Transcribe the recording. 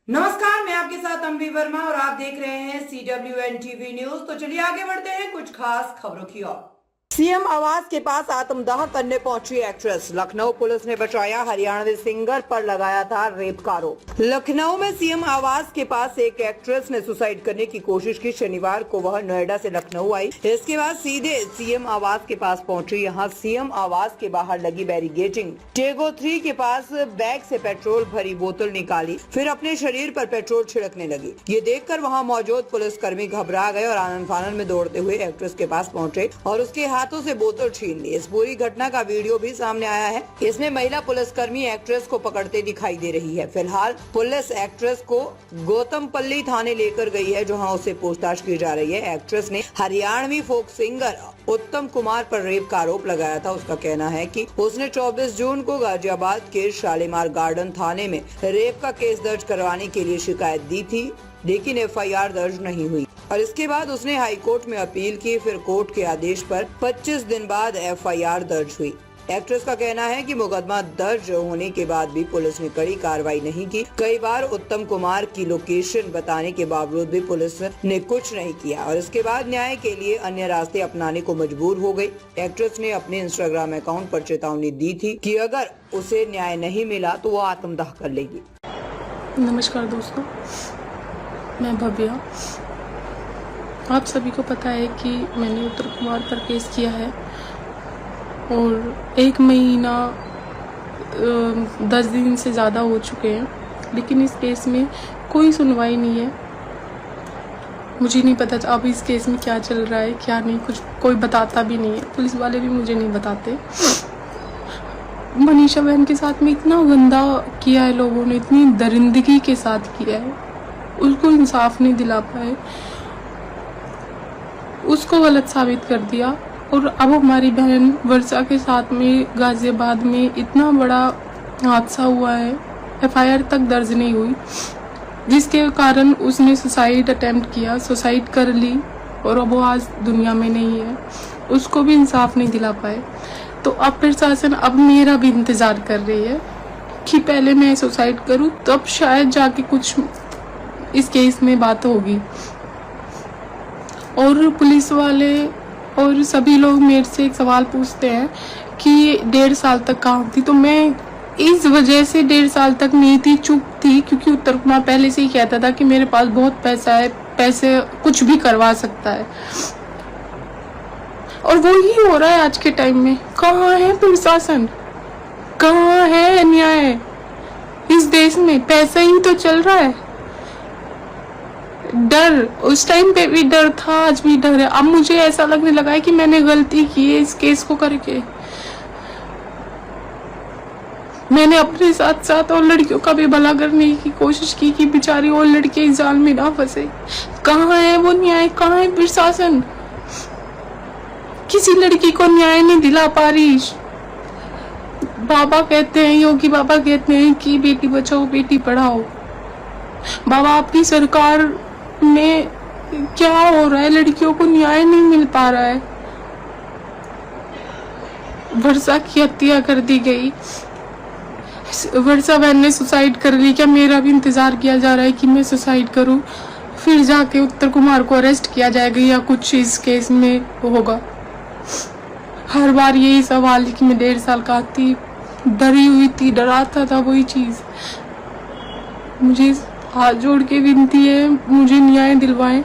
नमस्कार, मैं आपके साथ अम्बी वर्मा और आप देख रहे हैं CWN TV न्यूज। तो चलिए आगे बढ़ते हैं कुछ खास खबरों की ओर। सीएम आवास के पास आत्मदाह करने पहुंची एक्ट्रेस। लखनऊ पुलिस ने बचाया हरियाणवी सिंगर पर लगाया था रेप का आरोप। लखनऊ में सीएम आवास के पास एक एक्ट्रेस ने सुसाइड करने की कोशिश की। शनिवार को वह नोएडा से लखनऊ आई, इसके बाद सीधे सीएम आवास के पास पहुंची। यहां सीएम आवास के बाहर लगी बैरिकेडिंग टेगो 3 के पास बैग से पेट्रोल भरी बोतल निकाली, फिर अपने शरीर पर पेट्रोल छिड़कने लगी। ये देखकर वहाँ मौजूद पुलिसकर्मी घबरा गए और आनन फानन में दौड़ते हुए एक्ट्रेस के पास पहुंचे और उसके हाथों से बोतल छीन ली। इस पूरी घटना का वीडियो भी सामने आया है। इसमें महिला पुलिसकर्मी एक्ट्रेस को पकड़ते दिखाई दे रही है। फिलहाल पुलिस एक्ट्रेस को गौतमपल्ली थाने लेकर गई है, जहां उससे पूछताछ की जा रही है। एक्ट्रेस ने हरियाणवी फोक सिंगर उत्तम कुमार पर रेप का आरोप लगाया था। उसका कहना है कि उसने 24 जून को गाजियाबाद के शालीमार गार्डन थाने में रेप का केस दर्ज करवाने के लिए शिकायत दी थी, लेकिन FIR दर्ज नहीं हुई और इसके बाद उसने हाई कोर्ट में अपील की। फिर कोर्ट के आदेश पर 25 दिन बाद FIR दर्ज हुई। एक्ट्रेस का कहना है कि मुकदमा दर्ज होने के बाद भी पुलिस ने कड़ी कार्रवाई नहीं की। कई बार उत्तम कुमार की लोकेशन बताने के बावजूद भी पुलिस ने कुछ नहीं किया और इसके बाद न्याय के लिए अन्य रास्ते अपनाने को मजबूर हो गई। एक्ट्रेस ने अपने इंस्टाग्राम अकाउंट पर चेतावनी दी थी कि अगर उसे न्याय नहीं मिला तो वो आत्मदाह कर लेगी। नमस्कार दोस्तों, मैं भव्या। आप सभी को पता है कि मैंने उत्तम कुमार पर केस किया है और 1 महीना 10 दिन से ज़्यादा हो चुके हैं, लेकिन इस केस में कोई सुनवाई नहीं है। मुझे नहीं पता अब इस केस में क्या चल रहा है क्या नहीं, कुछ कोई बताता भी नहीं है। पुलिस वाले भी मुझे नहीं बताते। मनीषा बहन के साथ में इतना गंदा किया है लोगों ने, इतनी दरिंदगी के साथ किया है, उसको इंसाफ नहीं दिला पाए, उसको गलत साबित कर दिया। और अब हमारी बहन वर्षा के साथ में गाजियाबाद में इतना बड़ा हादसा हुआ है, FIR तक दर्ज नहीं हुई, जिसके कारण उसने सुसाइड अटेम्प्ट किया, सुसाइड कर ली और अब वो आज दुनिया में नहीं है। उसको भी इंसाफ नहीं दिला पाए। तो अब प्रशासन अब मेरा भी इंतज़ार कर रही है कि पहले मैं सुसाइड करूं, तब शायद जाके कुछ इस केस में बात होगी। और पुलिस वाले और सभी लोग मेरे से एक सवाल पूछते हैं कि 1.5 साल तक कहाँ थी, तो मैं इस वजह से 1.5 साल तक नहीं थी, चुप थी, क्योंकि उत्तम कुमार पहले से ही कहता था कि मेरे पास बहुत पैसा है, पैसे कुछ भी करवा सकता है। और वो ही हो रहा है आज के टाइम में। कहाँ है प्रशासन, कहाँ है न्याय इस देश में? पैसा ही तो चल रहा है। डर उस टाइम पे भी डर था, आज भी डर है। अब मुझे ऐसा लगने लगा है कि मैंने गलती की है इस केस को करके। मैंने अपने साथ साथ और लड़कियों का भी भला करने की कोशिश की कि बेचारी और लड़कियां इस जाल में ना फंसे। कहाँ है वो न्याय, कहाँ है प्रशासन? किसी लड़की को न्याय नहीं दिला पा रही। बाबा कहते हैं, योगी बाबा कहते हैं कि बेटी बचाओ बेटी पढ़ाओ। बाबा आपकी सरकार में क्या हो रहा है? लड़कियों को न्याय नहीं मिल पा रहा है। वर्षा की हत्या कर दी गई, वर्षा बहन ने सुसाइड कर ली। क्या मेरा भी इंतजार किया जा रहा है कि मैं सुसाइड करूं, फिर जाके उत्तम कुमार को अरेस्ट किया जाएगा या कुछ इस केस में होगा? हर बार यही सवाल है कि मैं 1.5 साल का थी, डरी हुई थी, डराता था वही चीज। मुझे हाथ जोड़ के विनती है, मुझे न्याय दिलवाएं।